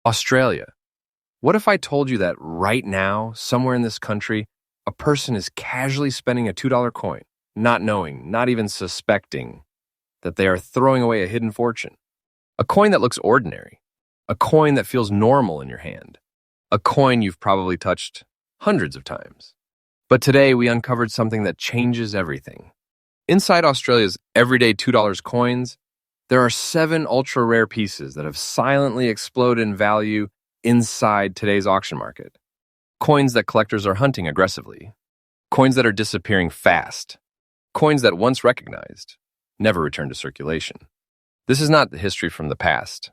Australia. What if I told you that right now, somewhere in this country, a person is casually spending a $2 coin, not knowing, not even suspecting that they are throwing away a hidden fortune? A coin that looks ordinary, a coin that feels normal in your hand, a coin you've probably touched hundreds of times. But today we uncovered something that changes everything. Inside Australia's everyday $2 coins, there are 7 ultra-rare pieces that have silently exploded in value inside today's auction market. Coins that collectors are hunting aggressively. Coins that are disappearing fast. Coins that once recognized never return to circulation. This is not the history from the past.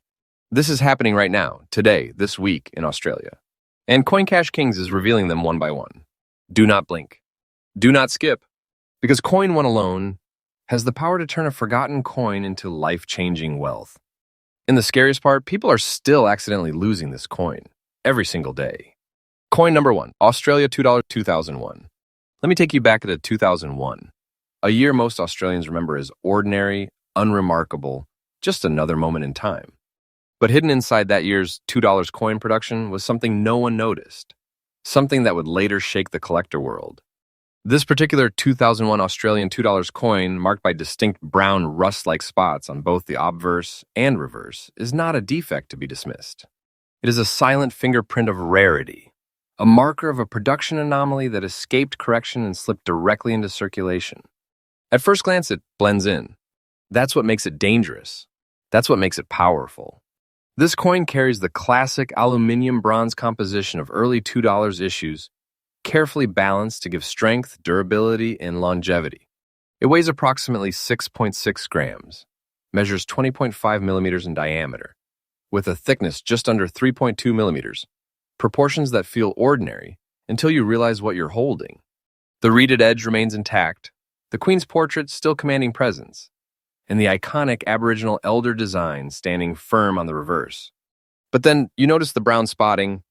This is happening right now, today, this week in Australia. And Coin Cash Kings is revealing them one by one. Do not blink. Do not skip. Because Coin One alone has the power to turn a forgotten coin into life-changing wealth. And the scariest part, people are still accidentally losing this coin every single day. Coin number 1, Australia $2 2001. Let me take you back to 2001, a year most Australians remember as ordinary, unremarkable, just another moment in time. But hidden inside that year's $2 coin production was something no one noticed, something that would later shake the collector world. This particular 2001 Australian $2 coin, marked by distinct brown rust-like spots on both the obverse and reverse, is not a defect to be dismissed. It is a silent fingerprint of rarity, a marker of a production anomaly that escaped correction and slipped directly into circulation. At first glance, it blends in. That's what makes it dangerous. That's what makes it powerful. This coin carries the classic aluminium-bronze composition of early $2 issues, carefully balanced to give strength, durability, and longevity. It weighs approximately 6.6 grams, measures 20.5 millimeters in diameter, with a thickness just under 3.2 millimeters, proportions that feel ordinary until you realize what you're holding. The reeded edge remains intact, the Queen's portrait still commanding presence, and the iconic Aboriginal elder design standing firm on the reverse. But then you notice the brown spotting.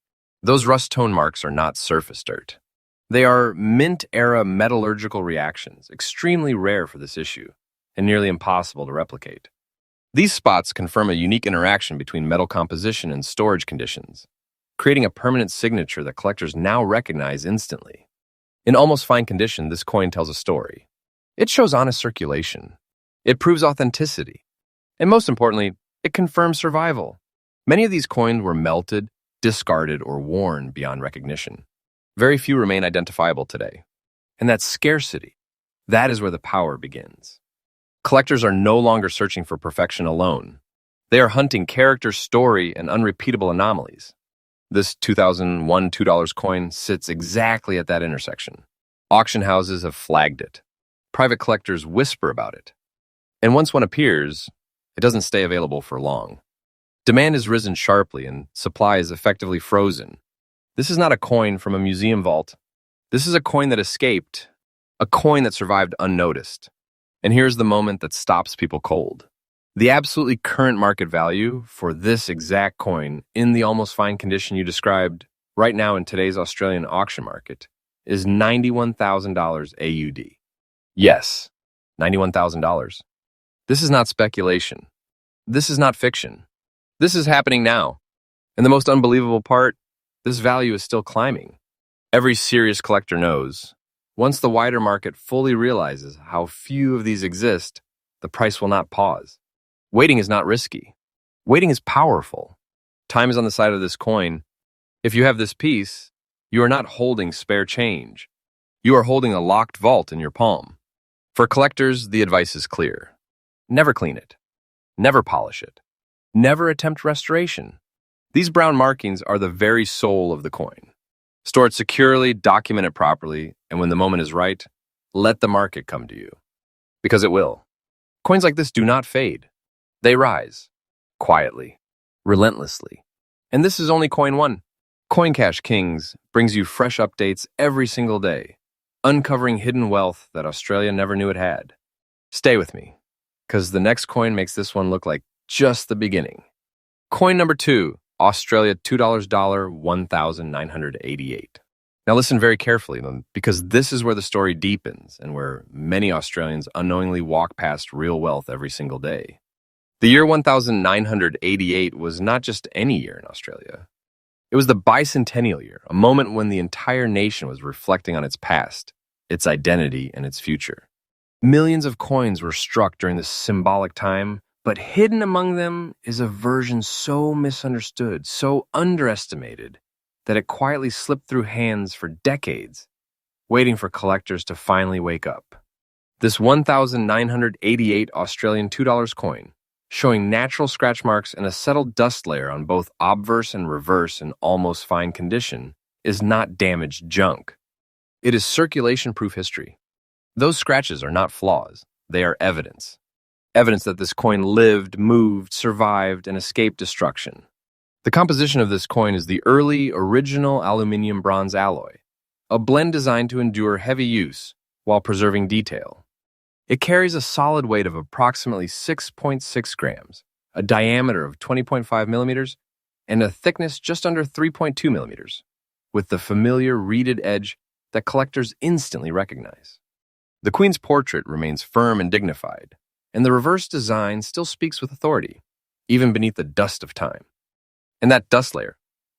Those rust tone marks are not surface dirt. They are mint-era metallurgical reactions, extremely rare for this issue, and nearly impossible to replicate. These spots confirm a unique interaction between metal composition and storage conditions, creating a permanent signature that collectors now recognize instantly. In almost fine condition, this coin tells a story. It shows honest circulation. It proves authenticity. And most importantly, it confirms survival. Many of these coins were melted, discarded, or worn beyond recognition. Very few remain identifiable today. And that scarcity, that is where the power begins. Collectors are no longer searching for perfection alone. They are hunting character, story, and unrepeatable anomalies. This 2001 $2 coin sits exactly at that intersection. Auction houses have flagged it. Private collectors whisper about it. And once one appears, it doesn't stay available for long. Demand has risen sharply and supply is effectively frozen. This is not a coin from a museum vault. This is a coin that escaped, a coin that survived unnoticed. And here's the moment that stops people cold. The absolutely current market value for this exact coin in the almost fine condition you described right now in today's Australian auction market is $91,000 AUD. Yes, $91,000. This is not speculation. This is not fiction. This is happening now. And the most unbelievable part, this value is still climbing. Every serious collector knows, once the wider market fully realizes how few of these exist, the price will not pause. Waiting is not risky. Waiting is powerful. Time is on the side of this coin. If you have this piece, you are not holding spare change. You are holding a locked vault in your palm. For collectors, the advice is clear. Never clean it. Never polish it. Never attempt restoration. These brown markings are the very soul of the coin. Store it securely, document it properly, and when the moment is right, let the market come to you. Because it will. Coins like this do not fade. They rise. Quietly. Relentlessly. And this is only Coin One. Coin Cash Kings brings you fresh updates every single day, uncovering hidden wealth that Australia never knew it had. Stay with me, because the next coin makes this one look like just the beginning. Coin number 2, Australia $2 1988. Now listen very carefully, because this is where the story deepens and where many Australians unknowingly walk past real wealth every single day. The year 1988 was not just any year in Australia. It was the bicentennial year, a moment when the entire nation was reflecting on its past, its identity, and its future. Millions of coins were struck during this symbolic time, but hidden among them is a version so misunderstood, so underestimated, that it quietly slipped through hands for decades, waiting for collectors to finally wake up. This 1988 Australian $2 coin, showing natural scratch marks and a settled dust layer on both obverse and reverse in almost fine condition, is not damaged junk. It is circulation-proof history. Those scratches are not flaws. They are evidence. Evidence that this coin lived, moved, survived, and escaped destruction. The composition of this coin is the early, original aluminium-bronze alloy, a blend designed to endure heavy use while preserving detail. It carries a solid weight of approximately 6.6 grams, a diameter of 20.5 millimeters, and a thickness just under 3.2 millimeters, with the familiar reeded edge that collectors instantly recognize. The Queen's portrait remains firm and dignified, and the reverse design still speaks with authority, even beneath the dust of time. And that dust layer,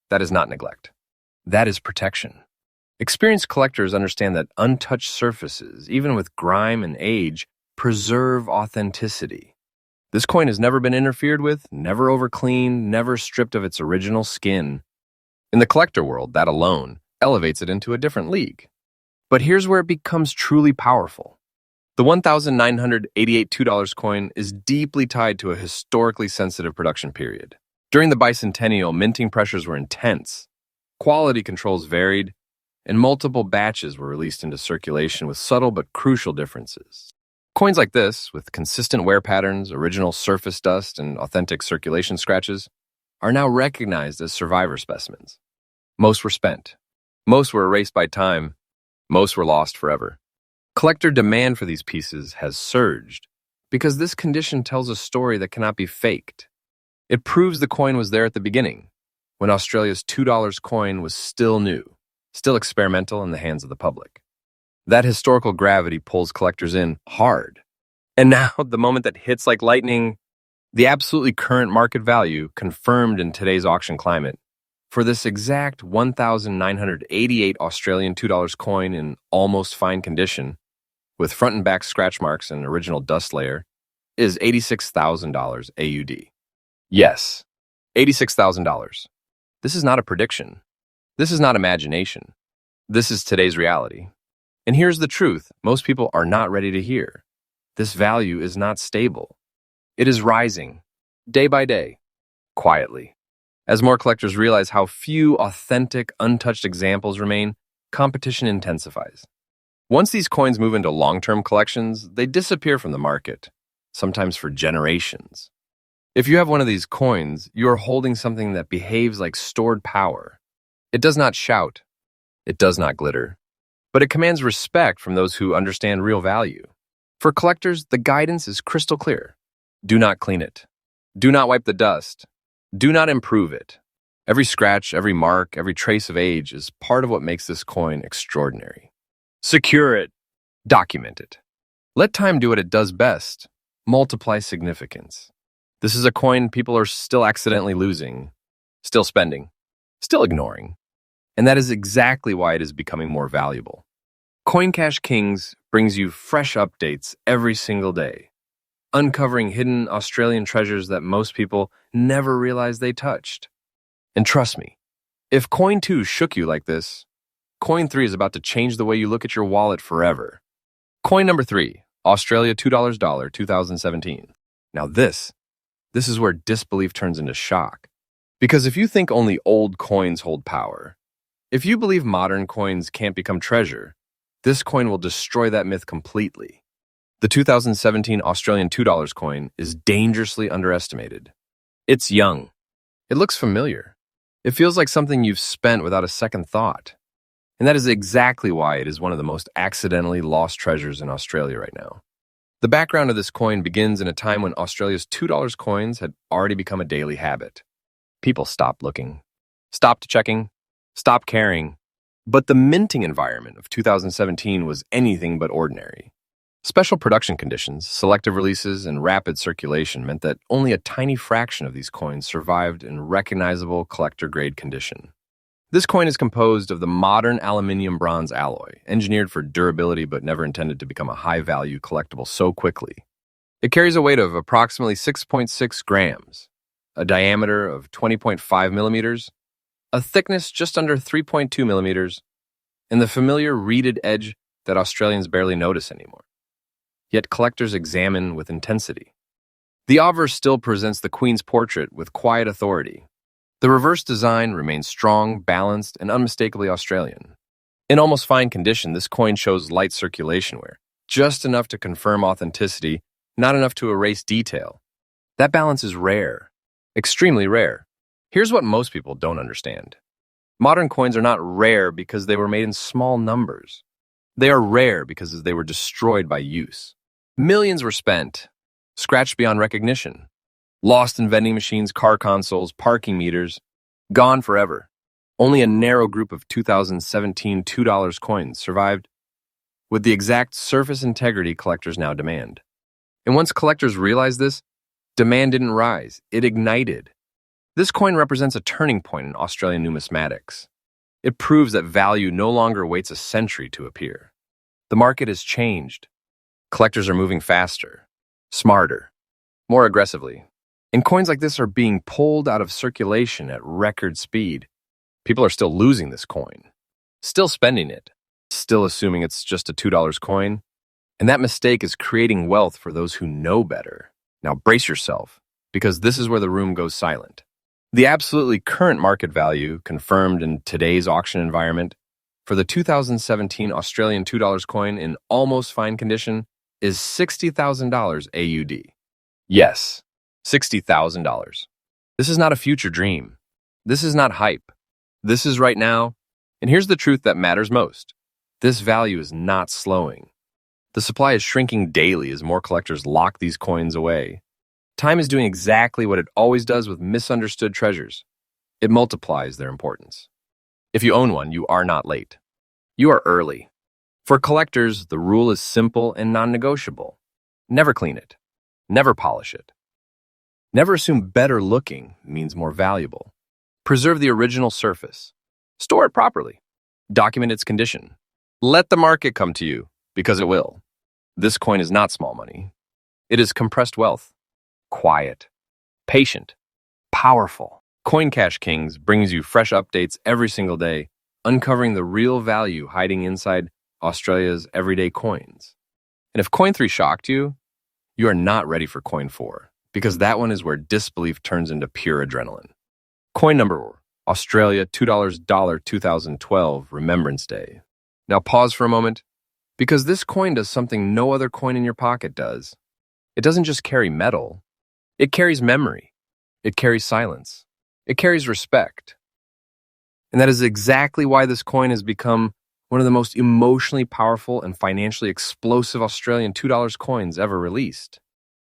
that is not neglect. That is protection. Experienced collectors understand that untouched surfaces, even with grime and age, preserve authenticity. This coin has never been interfered with, never overcleaned, never stripped of its original skin. In the collector world, that alone elevates it into a different league. But here's where it becomes truly powerful. The 1988 $2 coin is deeply tied to a historically sensitive production period. During the bicentennial, minting pressures were intense, quality controls varied, and multiple batches were released into circulation with subtle but crucial differences. Coins like this, with consistent wear patterns, original surface dust, and authentic circulation scratches, are now recognized as survivor specimens. Most were spent. Most were erased by time. Most were lost forever. Collector demand for these pieces has surged because this condition tells a story that cannot be faked. It proves the coin was there at the beginning, when Australia's $2 coin was still new, still experimental in the hands of the public. That historical gravity pulls collectors in hard. And now, the moment that hits like lightning, the absolutely current market value, confirmed in today's auction climate, for this exact 1988 Australian $2 coin in almost fine condition, with front and back scratch marks and original dust layer, is $86,000 AUD. Yes, $86,000. This is not a prediction. This is not imagination. This is today's reality. And here's the truth most people are not ready to hear. This value is not stable. It is rising, day by day, quietly. As more collectors realize how few authentic, untouched examples remain, competition intensifies. Once these coins move into long-term collections, they disappear from the market, sometimes for generations. If you have one of these coins, you are holding something that behaves like stored power. It does not shout. It does not glitter. But it commands respect from those who understand real value. For collectors, the guidance is crystal clear. Do not clean it. Do not wipe the dust. Do not improve it. Every scratch, every mark, every trace of age is part of what makes this coin extraordinary. Secure it. Document it. Let time do what it does best. Multiply significance. This is a coin people are still accidentally losing, still spending, still ignoring. And that is exactly why it is becoming more valuable. Coin Cash Kings brings you fresh updates every single day, uncovering hidden Australian treasures that most people never realized they touched. And trust me, if Coin 2 shook you like this, Coin 3 is about to change the way you look at your wallet forever. Coin number 3, Australia $2 dollar 2017. Now this is where disbelief turns into shock. Because if you think only old coins hold power, if you believe modern coins can't become treasure, this coin will destroy that myth completely. The 2017 Australian $2 coin is dangerously underestimated. It's young. It looks familiar. It feels like something you've spent without a second thought. And that is exactly why it is one of the most accidentally lost treasures in Australia right now. The background of this coin begins in a time when Australia's $2 coins had already become a daily habit. People stopped looking, stopped checking, stopped caring. But the minting environment of 2017 was anything but ordinary. Special production conditions, selective releases, and rapid circulation meant that only a tiny fraction of these coins survived in recognizable collector-grade condition. This coin is composed of the modern aluminium-bronze alloy, engineered for durability but never intended to become a high-value collectible so quickly. It carries a weight of approximately 6.6 grams, a diameter of 20.5 millimeters, a thickness just under 3.2 millimeters, and the familiar reeded edge that Australians barely notice anymore. Yet collectors examine with intensity. The obverse still presents the Queen's portrait with quiet authority. The reverse design remains strong, balanced, and unmistakably Australian. In almost fine condition, this coin shows light circulation wear, just enough to confirm authenticity, not enough to erase detail. That balance is rare, extremely rare. Here's what most people don't understand. Modern coins are not rare because they were made in small numbers. They are rare because they were destroyed by use. Millions were spent, scratched beyond recognition, lost in vending machines, car consoles, parking meters, gone forever. Only a narrow group of 2017 $2 coins survived with the exact surface integrity collectors now demand. And once collectors realized this, demand didn't rise, it ignited. This coin represents a turning point in Australian numismatics. It proves that value no longer waits a century to appear. The market has changed. Collectors are moving faster, smarter, more aggressively. And coins like this are being pulled out of circulation at record speed. People are still losing this coin, still spending it, still assuming it's just a $2 coin. And that mistake is creating wealth for those who know better. Now brace yourself, because this is where the room goes silent. The absolutely current market value, confirmed in today's auction environment, for the 2017 Australian $2 coin in almost fine condition is $60,000 AUD. Yes, $60,000. This is not a future dream. This is not hype. This is right now. And here's the truth that matters most. This value is not slowing. The supply is shrinking daily as more collectors lock these coins away. Time is doing exactly what it always does with misunderstood treasures. It multiplies their importance. If you own one, you are not late. You are early. For collectors, the rule is simple and non-negotiable. Never clean it. Never polish it. Never assume better looking means more valuable. Preserve the original surface. Store it properly. Document its condition. Let the market come to you, because it will. This coin is not small money. It is compressed wealth. Quiet. Patient. Powerful. Coin Cash Kings brings you fresh updates every single day, uncovering the real value hiding inside Australia's everyday coins. And if Coin 3 shocked you, you are not ready for Coin 4, because that one is where disbelief turns into pure adrenaline. Coin number 4, Australia $2 2012 Remembrance Day. Now pause for a moment, because this coin does something no other coin in your pocket does. It doesn't just carry metal, it carries memory, it carries silence, it carries respect. And that is exactly why this coin has become one of the most emotionally powerful and financially explosive Australian $2 coins ever released.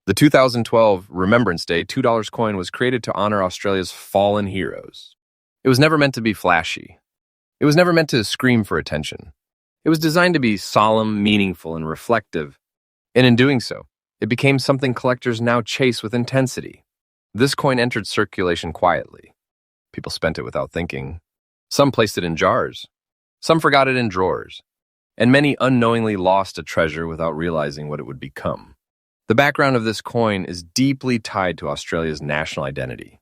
The 2012 Remembrance Day $2 coin was created to honor Australia's fallen heroes. It was never meant to be flashy. It was never meant to scream for attention. It was designed to be solemn, meaningful, and reflective. And in doing so, it became something collectors now chase with intensity. This coin entered circulation quietly. People spent it without thinking. Some placed it in jars. Some forgot it in drawers, and many unknowingly lost a treasure without realizing what it would become. The background of this coin is deeply tied to Australia's national identity.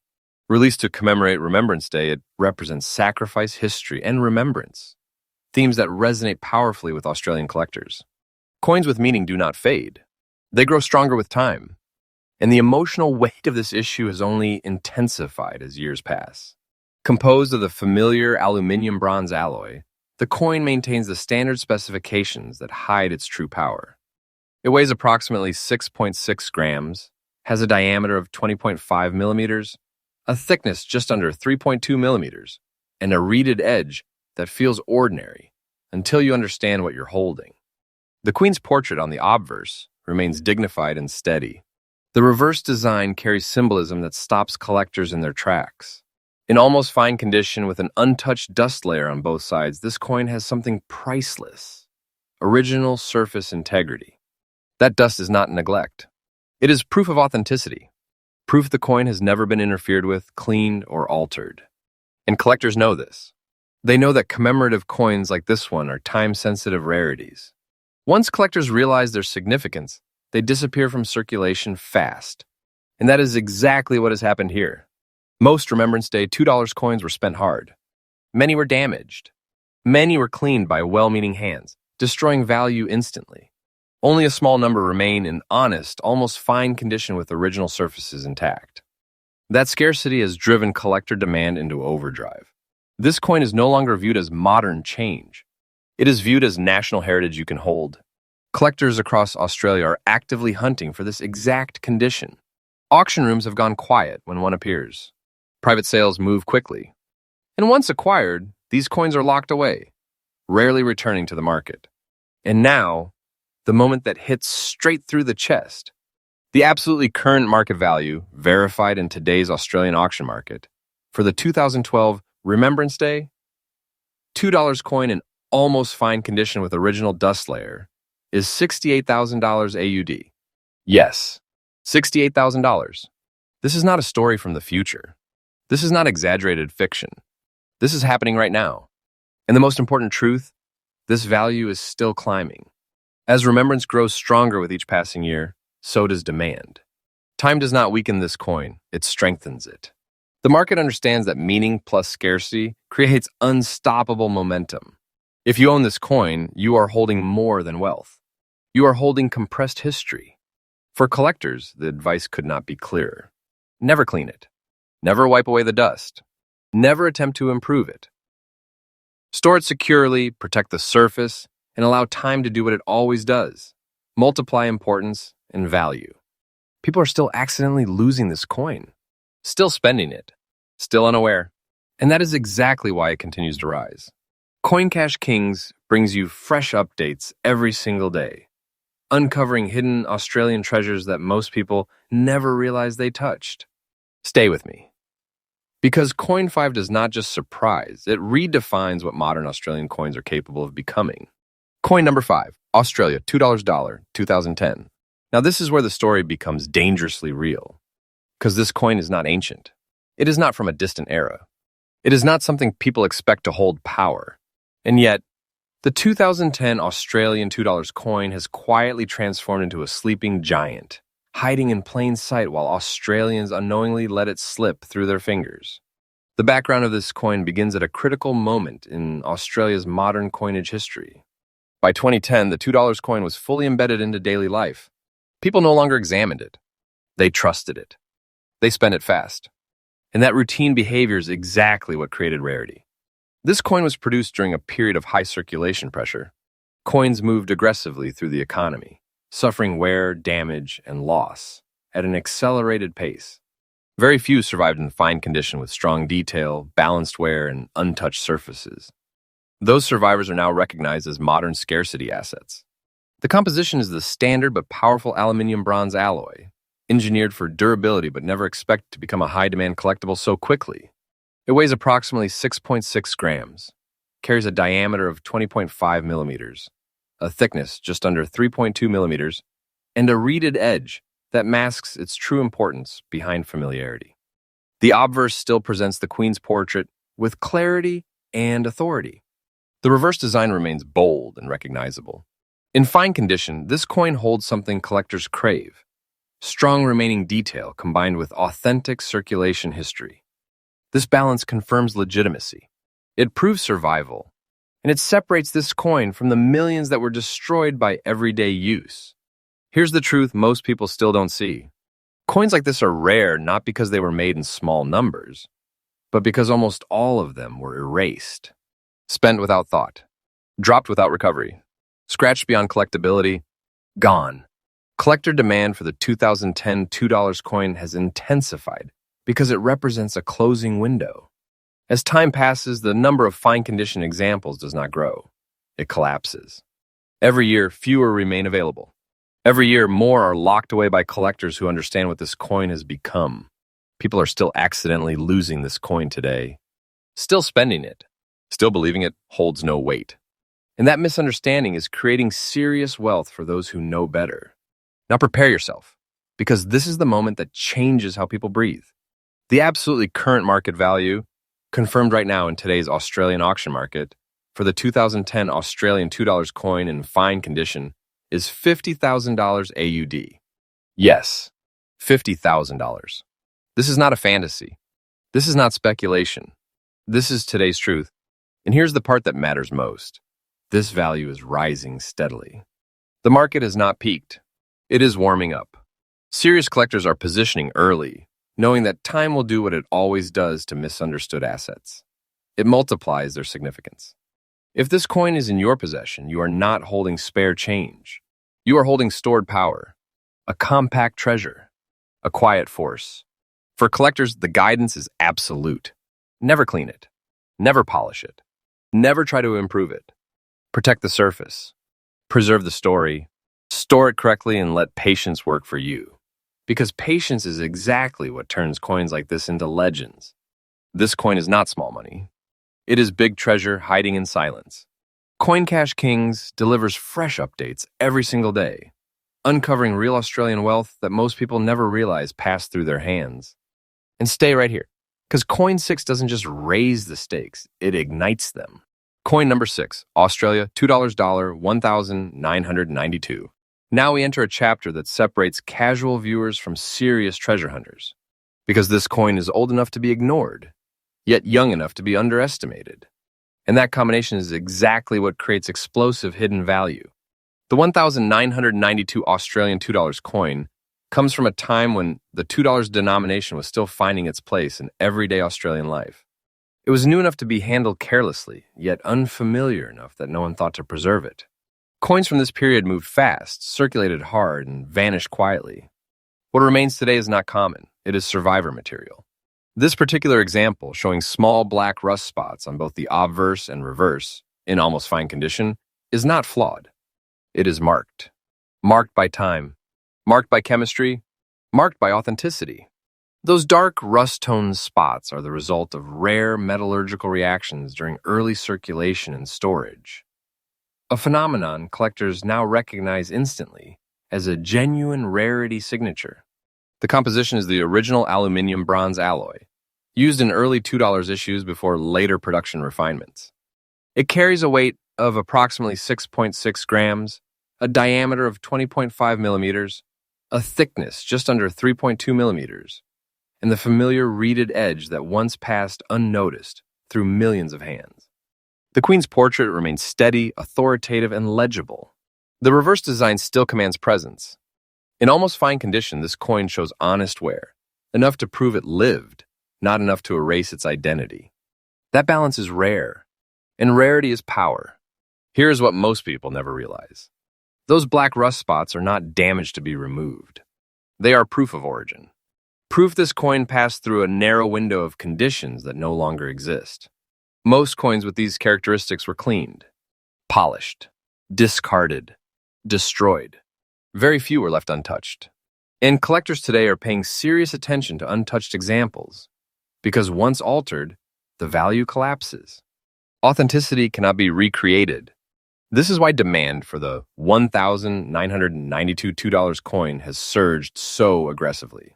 Released to commemorate Remembrance Day, it represents sacrifice, history, and remembrance, themes that resonate powerfully with Australian collectors. Coins with meaning do not fade. They grow stronger with time, and the emotional weight of this issue has only intensified as years pass. Composed of the familiar aluminium-bronze alloy, the coin maintains the standard specifications that hide its true power. It weighs approximately 6.6 grams, has a diameter of 20.5 millimeters, a thickness just under 3.2 millimeters, and a reeded edge that feels ordinary until you understand what you're holding. The Queen's portrait on the obverse remains dignified and steady. The reverse design carries symbolism that stops collectors in their tracks. In almost fine condition with an untouched dust layer on both sides, this coin has something priceless: original surface integrity. That dust is not neglect. It is proof of authenticity, proof the coin has never been interfered with, cleaned, or altered. And collectors know this. They know that commemorative coins like this one are time-sensitive rarities. Once collectors realize their significance, they disappear from circulation fast. And that is exactly what has happened here. Most Remembrance Day $2 coins were spent hard. Many were damaged. Many were cleaned by well-meaning hands, destroying value instantly. Only a small number remain in honest, almost fine condition with original surfaces intact. That scarcity has driven collector demand into overdrive. This coin is no longer viewed as modern change. It is viewed as national heritage you can hold. Collectors across Australia are actively hunting for this exact condition. Auction rooms have gone quiet when one appears. Private sales move quickly. And once acquired, these coins are locked away, rarely returning to the market. And now, the moment that hits straight through the chest. The absolutely current market value, verified in today's Australian auction market, for the 2012 Remembrance Day, $2 coin in almost fine condition with original dust layer, is $68,000 AUD. Yes, $68,000. This is not a story from the future. This is not exaggerated fiction. This is happening right now. And the most important truth, this value is still climbing. As remembrance grows stronger with each passing year, so does demand. Time does not weaken this coin, it strengthens it. The market understands that meaning plus scarcity creates unstoppable momentum. If you own this coin, you are holding more than wealth. You are holding compressed history. For collectors, the advice could not be clearer. Never clean it. Never wipe away the dust. Never attempt to improve it. Store it securely, protect the surface, and allow time to do what it always does. Multiply importance and value. People are still accidentally losing this coin. Still spending it. Still unaware. And that is exactly why it continues to rise. Coin Cash Kings brings you fresh updates every single day, uncovering hidden Australian treasures that most people never realized they touched. Stay with me. Because Coin 5 does not just surprise, it redefines what modern Australian coins are capable of becoming. Coin number 5, Australia, $2 dollar, 2010. Now this is where the story becomes dangerously real. Because this coin is not ancient. It is not from a distant era. It is not something people expect to hold power. And yet, the 2010 Australian $2 coin has quietly transformed into a sleeping giant, hiding in plain sight while Australians unknowingly let it slip through their fingers. The background of this coin begins at a critical moment in Australia's modern coinage history. By 2010, the $2 coin was fully embedded into daily life. People no longer examined it. They trusted it. They spent it fast. And that routine behavior is exactly what created rarity. This coin was produced during a period of high circulation pressure. Coins moved aggressively through the economy, suffering wear, damage, and loss at an accelerated pace. Very few survived in fine condition with strong detail, balanced wear, and untouched surfaces. Those survivors are now recognized as modern scarcity assets. The composition is the standard but powerful aluminium-bronze alloy, engineered for durability but never expected to become a high-demand collectible so quickly. It weighs approximately 6.6 grams, carries a diameter of 20.5 millimeters, a thickness just under 3.2 millimeters, and a reeded edge that masks its true importance behind familiarity. The obverse still presents the Queen's portrait with clarity and authority. The reverse design remains bold and recognizable. In fine condition, this coin holds something collectors crave: strong remaining detail combined with authentic circulation history. This balance confirms legitimacy. It proves survival, and it separates this coin from the millions that were destroyed by everyday use. Here's the truth most people still don't see. Coins like this are rare not because they were made in small numbers, but because almost all of them were erased, spent without thought, dropped without recovery, scratched beyond collectability, gone. Collector demand for the 2010 $2 coin has intensified because it represents a closing window. As time passes, the number of fine condition examples does not grow. It collapses. Every year, fewer remain available. Every year, more are locked away by collectors who understand what this coin has become. People are still accidentally losing this coin today, still spending it, still believing it holds no weight. And that misunderstanding is creating serious wealth for those who know better. Now prepare yourself, because this is the moment that changes how people breathe. The absolutely current market value, confirmed right now in today's Australian auction market, for the 2010 Australian $2 coin in fine condition is $50,000 AUD. Yes, $50,000. This is not a fantasy. This is not speculation. This is today's truth. And here's the part that matters most. This value is rising steadily. The market has not peaked. It is warming up. Serious collectors are positioning early, knowing that time will do what it always does to misunderstood assets. It multiplies their significance. If this coin is in your possession, you are not holding spare change. You are holding stored power, a compact treasure, a quiet force. For collectors, the guidance is absolute. Never clean it. Never polish it. Never try to improve it. Protect the surface. Preserve the story. Store it correctly and let patience work for you. Because patience is exactly what turns coins like this into legends. This coin is not small money. It is big treasure hiding in silence. Coin Cash Kings delivers fresh updates every single day, uncovering real Australian wealth that most people never realize passed through their hands. And stay right here, because Coin 6 doesn't just raise the stakes, it ignites them. Coin number 6, Australia, $2 1,992. Now we enter a chapter that separates casual viewers from serious treasure hunters. Because this coin is old enough to be ignored, yet young enough to be underestimated. And that combination is exactly what creates explosive hidden value. The 1,992 Australian $2 coin comes from a time when the $2 denomination was still finding its place in everyday Australian life. It was new enough to be handled carelessly, yet unfamiliar enough that no one thought to preserve it. Coins from this period moved fast, circulated hard, and vanished quietly. What remains today is not common. It is survivor material. This particular example, showing small black rust spots on both the obverse and reverse, in almost fine condition, is not flawed. It is marked. Marked by time. Marked by chemistry. Marked by authenticity. Those dark rust-toned spots are the result of rare metallurgical reactions during early circulation and storage. A phenomenon collectors now recognize instantly as a genuine rarity signature. The composition is the original aluminium-bronze alloy, used in early $2 issues before later production refinements. It carries a weight of approximately 6.6 grams, a diameter of 20.5 millimeters, a thickness just under 3.2 millimeters, and the familiar reeded edge that once passed unnoticed through millions of hands. The Queen's portrait remains steady, authoritative, and legible. The reverse design still commands presence. In almost fine condition, this coin shows honest wear, enough to prove it lived, not enough to erase its identity. That balance is rare, and rarity is power. Here's what most people never realize. Those black rust spots are not damage to be removed. They are proof of origin. Proof this coin passed through a narrow window of conditions that no longer exist. Most coins with these characteristics were cleaned, polished, discarded, destroyed. Very few were left untouched. And collectors today are paying serious attention to untouched examples, because once altered, the value collapses. Authenticity cannot be recreated. This is why demand for the 1,992 $2 coin has surged so aggressively.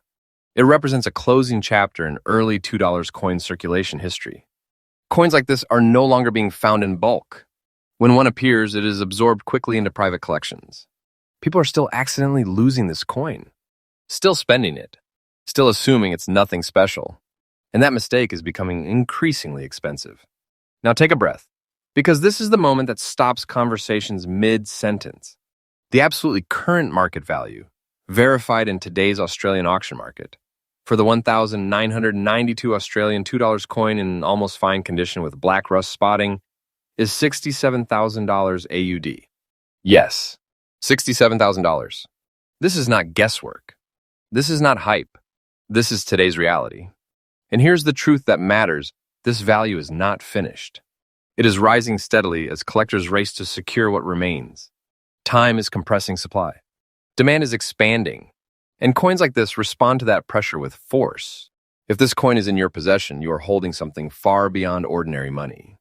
It represents a closing chapter in early $2 coin circulation history. Coins like this are no longer being found in bulk. When one appears, it is absorbed quickly into private collections. People are still accidentally losing this coin, still spending it, still assuming it's nothing special. And that mistake is becoming increasingly expensive. Now take a breath, because this is the moment that stops conversations mid-sentence. The absolutely current market value, verified in today's Australian auction market, for the 1,992 Australian $2 coin in almost fine condition with black rust spotting, is $67,000 AUD. Yes, $67,000. This is not guesswork. This is not hype. This is today's reality. And here's the truth that matters. This value is not finished. It is rising steadily as collectors race to secure what remains. Time is compressing supply. Demand is expanding. And coins like this respond to that pressure with force. If this coin is in your possession, you are holding something far beyond ordinary money.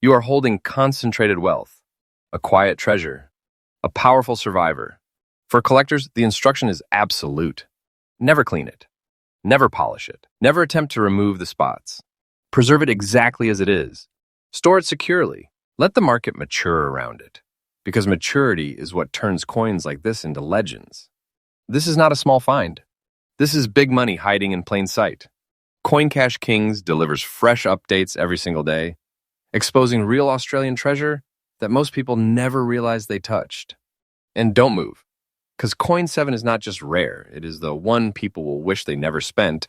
You are holding concentrated wealth, a quiet treasure, a powerful survivor, For collectors, the instruction is absolute. Never clean it. Never polish it. Never attempt to remove the spots. Preserve it exactly as it is. Store it securely. Let the market mature around it, because maturity is what turns coins like this into legends. This is not a small find. This is big money hiding in plain sight. Coin Cash Kings delivers fresh updates every single day, exposing real Australian treasure that most people never realized they touched. And don't move, because Coin 7 is not just rare, it is the one people will wish they never spent.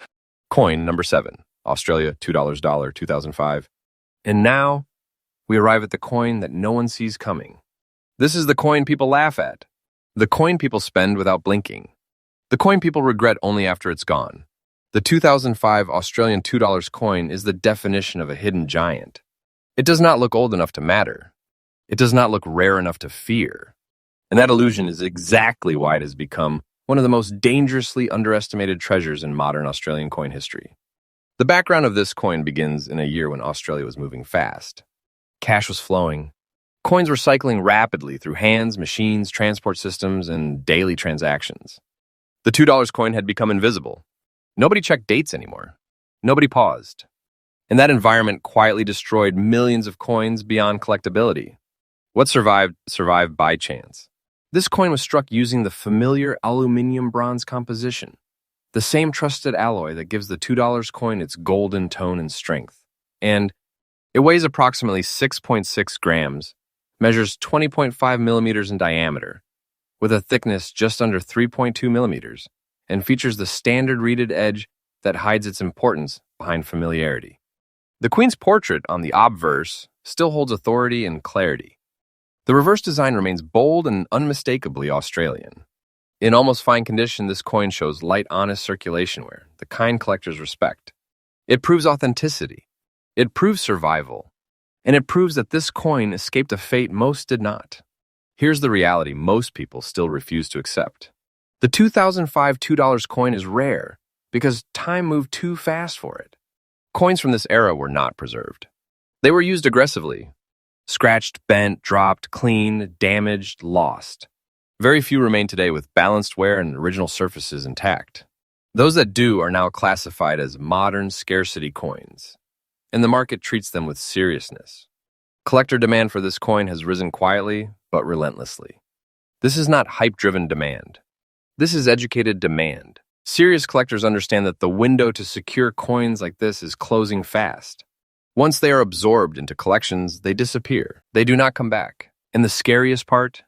Coin number 7, Australia $2 dollar 2005. And now, we arrive at the coin that no one sees coming. This is the coin people laugh at. The coin people spend without blinking. The coin people regret only after it's gone. The 2005 Australian $2 coin is the definition of a hidden giant. It does not look old enough to matter. It does not look rare enough to fear. And that illusion is exactly why it has become one of the most dangerously underestimated treasures in modern Australian coin history. The background of this coin begins in a year when Australia was moving fast. Cash was flowing. Coins were cycling rapidly through hands, machines, transport systems, and daily transactions. The $2 coin had become invisible. Nobody checked dates anymore. Nobody paused. And that environment quietly destroyed millions of coins beyond collectability. What survived by chance. This coin was struck using the familiar aluminium-bronze composition, the same trusted alloy that gives the $2 coin its golden tone and strength. And it weighs approximately 6.6 grams, measures 20.5 millimeters in diameter, with a thickness just under 3.2 millimeters, and features the standard reeded edge that hides its importance behind familiarity. The Queen's portrait on the obverse still holds authority and clarity. The reverse design remains bold and unmistakably Australian. In almost fine condition, this coin shows light, honest circulation wear, the kind collectors respect. It proves authenticity. It proves survival. And it proves that this coin escaped a fate most did not. Here's the reality most people still refuse to accept. The 2005 $2 coin is rare because time moved too fast for it. Coins from this era were not preserved. They were used aggressively. Scratched, bent, dropped, cleaned, damaged, lost. Very few remain today with balanced wear and original surfaces intact. Those that do are now classified as modern scarcity coins, and the market treats them with seriousness. Collector demand for this coin has risen quietly but relentlessly. This is not hype-driven demand. This is educated demand. Serious collectors understand that the window to secure coins like this is closing fast. Once they are absorbed into collections, they disappear. They do not come back. And the scariest part?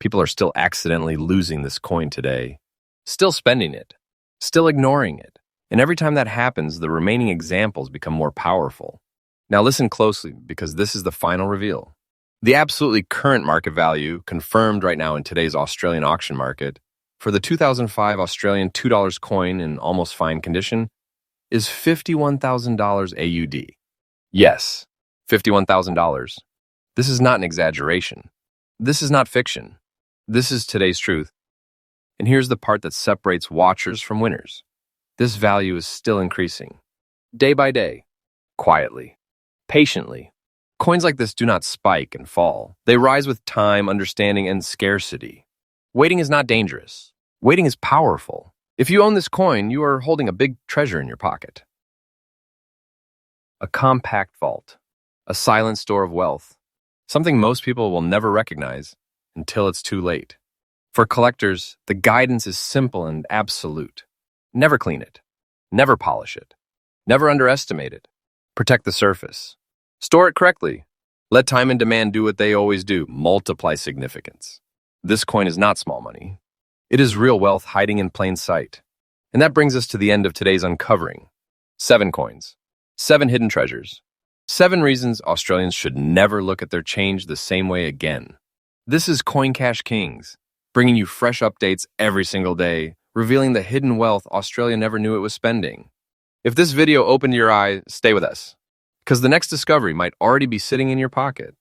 People are still accidentally losing this coin today, still spending it, still ignoring it. And every time that happens, the remaining examples become more powerful. Now listen closely, because this is the final reveal. The absolutely current market value, confirmed right now in today's Australian auction market, for the 2005 Australian $2 coin in almost fine condition, is $51,000 AUD. Yes, $51,000. This is not an exaggeration. This is not fiction. This is today's truth. And here's the part that separates watchers from winners. This value is still increasing. Day by day. Quietly. Patiently. Coins like this do not spike and fall. They rise with time, understanding, and scarcity. Waiting is not dangerous. Waiting is powerful. If you own this coin, you are holding a big treasure in your pocket. A compact vault, a silent store of wealth, something most people will never recognize until it's too late. For collectors, the guidance is simple and absolute. Never clean it. Never polish it. Never underestimate it. Protect the surface. Store it correctly. Let time and demand do what they always do, multiply significance. This coin is not small money. It is real wealth hiding in plain sight. And that brings us to the end of today's uncovering. 7 coins. 7 hidden treasures. 7 reasons Australians should never look at their change the same way again. This is Coin Cash Kings, bringing you fresh updates every single day, revealing the hidden wealth Australia never knew it was spending. If this video opened your eye, stay with us, because the next discovery might already be sitting in your pocket.